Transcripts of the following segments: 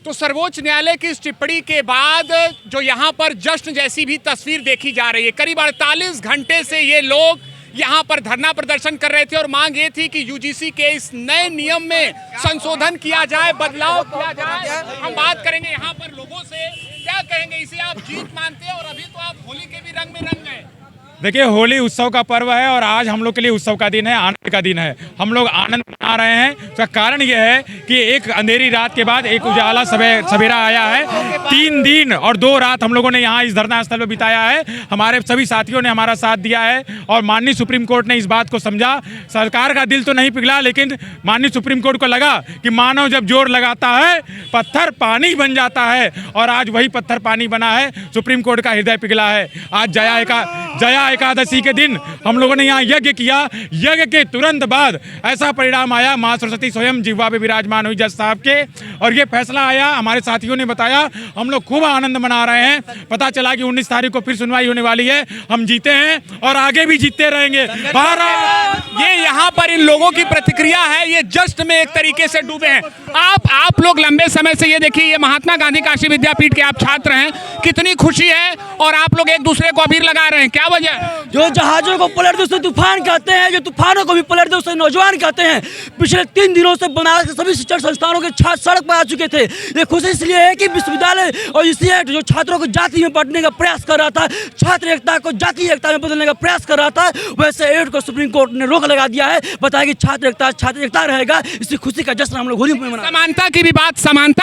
तो सर्वोच्च न्यायालय की इस टिप्पणी के बाद जो यहाँ पर जश्न जैसी भी तस्वीर देखी जा रही है, करीब 48 घंटे से ये लोग यहाँ पर धरना प्रदर्शन कर रहे थे और मांग ये थी कि यूजीसी के इस नए नियम में संशोधन किया जाए, बदलाव किया जाए। हम बात करेंगे यहाँ पर लोगों से, क्या कहेंगे, इसे आप जीत मानते हैं? और अभी तो आप होली के भी रंग में रंग गए। देखिए, होली उत्सव का पर्व है और आज हम लोग के लिए उत्सव का दिन है, आनंद का दिन है। हम लोग आनंद मना रहे हैं। उसका कारण यह है कि एक अंधेरी रात के बाद एक उजाला सवेरा आया है। 3 दिन और 2 रात हम लोगों ने यहाँ इस धरना स्थल पर बिताया है। हमारे सभी साथियों ने हमारा साथ दिया है और माननीय सुप्रीम कोर्ट ने इस बात को समझा। सरकार का दिल तो नहीं पिघला, लेकिन माननीय सुप्रीम कोर्ट को लगा कि मानव जब जोर लगाता है पत्थर पानी बन जाता है, और आज वही पत्थर पानी बना है। सुप्रीम कोर्ट का हृदय पिघला है। आज जया एकादशी के दिन हम लोगों ने यहाँ यज्ञ किया। यज्ञ के तुरंत बाद ऐसा परिणाम आया, माँ सरस्वती स्वयं जिह्वा पे विराजमान हुई जज साहब के, और ये फैसला आया। हमारे साथियों ने बताया, हम लोग खूब आनंद मना रहे हैं। पता चला कि 19 तारीख को फिर सुनवाई होने वाली है। हम जीते हैं और आगे भी जीतते रहेंगे। ये यहाँ पर इन लोगों की प्रतिक्रिया है, ये जश्न में एक तरीके से डूबे हैं। आप लोग लंबे समय से ये देखिए, ये महात्मा गांधी काशी विद्यापीठ के आप छात्र हैं, कितनी खुशी है और आप लोग एक दूसरे को अबीर लगा रहे हैं, क्या वजह? जो जहाजों को पलट दे उसे तूफान कहते हैं, जो तूफानों को भी पलट दे उसे नौजवान कहते हैं। पिछले 3 दिनों से बनारस के सभी शिक्षण संस्थानों के छात्र सड़क पर आ चुके थे। ये खुशी इसलिए है कि विश्वविद्यालय और यूसीएट जो छात्रों को जाति में बांटने का प्रयास कर रहा था, छात्र एकता को जाति एकता में बदलने का प्रयास कर रहा था, वैसे एड को सुप्रीम कोर्ट ने रोक लगा दिया है। बताया कि छात्र एकता रहेगा। इसी खुशी का जश्न हम लोग होली में मना। समानता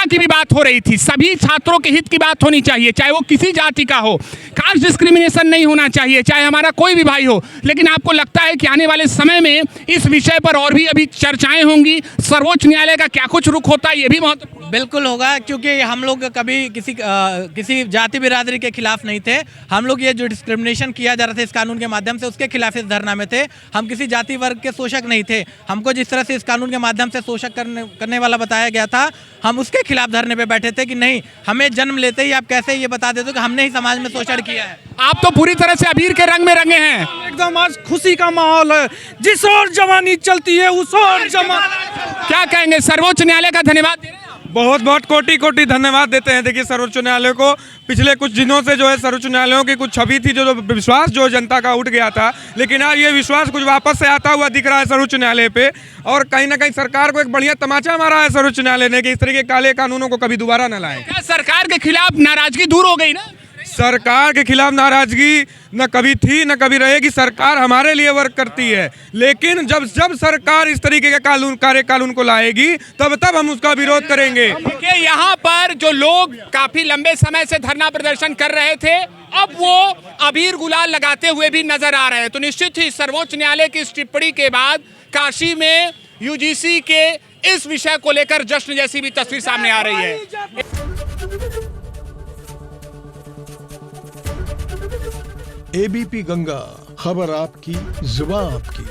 की भी बात हो रही थी। सभी छात्रों के हित की बात होनी चाहिए, चाहे वो किसी जाति का हो। कास्ट डिस्क्रिमिनेशन नहीं होना चाहिए, चाहे हमारा कोई भी भाई हो। लेकिन आपको लगता है कि आने वाले समय में इस विषय पर और भी अभी चर्चाएं होंगी? सर्वोच्च न्यायालय का क्या कुछ रुख होता है, ये भी महत्वपूर्ण। बिल्कुल होगा, क्योंकि हम लोग कभी किसी जाति बिरादरी के खिलाफ नहीं थे। हम लोग ये जो डिस्क्रिमिनेशन किया जा रहा था इस कानून के माध्यम से, उसके खिलाफ इस धरना में थे। हम किसी जाति वर्ग के शोषक नहीं थे। हमको जिस तरह से इस कानून के माध्यम से शोषक करने वाला बताया गया था, हम उसके खिलाफ धरने पे बैठे थे कि नहीं, हमें जन्म लेते ही आप कैसे ये बता देते हो कि हमने ही समाज में शोषण किया है। आप तो पूरी तरह से अबीर के रंग में रंगे हैं। एकदम आज खुशी का माहौल है। जिस ओर जवानी चलती है उस ओर क्या कहेंगे, सर्वोच्च न्यायालय का धन्यवाद दे रहे हैं? बहुत बहुत कोटि धन्यवाद देते हैं। देखिए, सर्वोच्च न्यायालय को पिछले कुछ दिनों से जो है सर्वोच्च न्यायालयों की कुछ छवि थी, जो विश्वास जो जनता का उठ गया था, लेकिन आज ये विश्वास कुछ वापस से आता हुआ दिख रहा है सर्वोच्च न्यायालय पे। और कहीं ना कहीं सरकार को एक बढ़िया तमाचा मारा है सर्वोच्च न्यायालय ने कि इस तरह के काले कानूनों को कभी दोबारा न लाएं। क्या सरकार के खिलाफ नाराजगी दूर हो गई ना? सरकार के खिलाफ नाराजगी न कभी थी न कभी रहेगी। सरकार हमारे लिए वर्क करती है, लेकिन जब सरकार इस तरीके के कानून को लाएगी तब हम उसका विरोध करेंगे। देखिए, यहाँ पर जो लोग काफी लंबे समय से धरना प्रदर्शन कर रहे थे, अब वो अबीर गुलाल लगाते हुए भी नजर आ रहे हैं। तो निश्चित ही सर्वोच्च न्यायालय की इस टिप्पणी के बाद काशी में यूजीसी के इस विषय को लेकर जश्न जैसी भी तस्वीर सामने आ रही है। एबीपी गंगा, खबर आपकी, जुबान आपकी।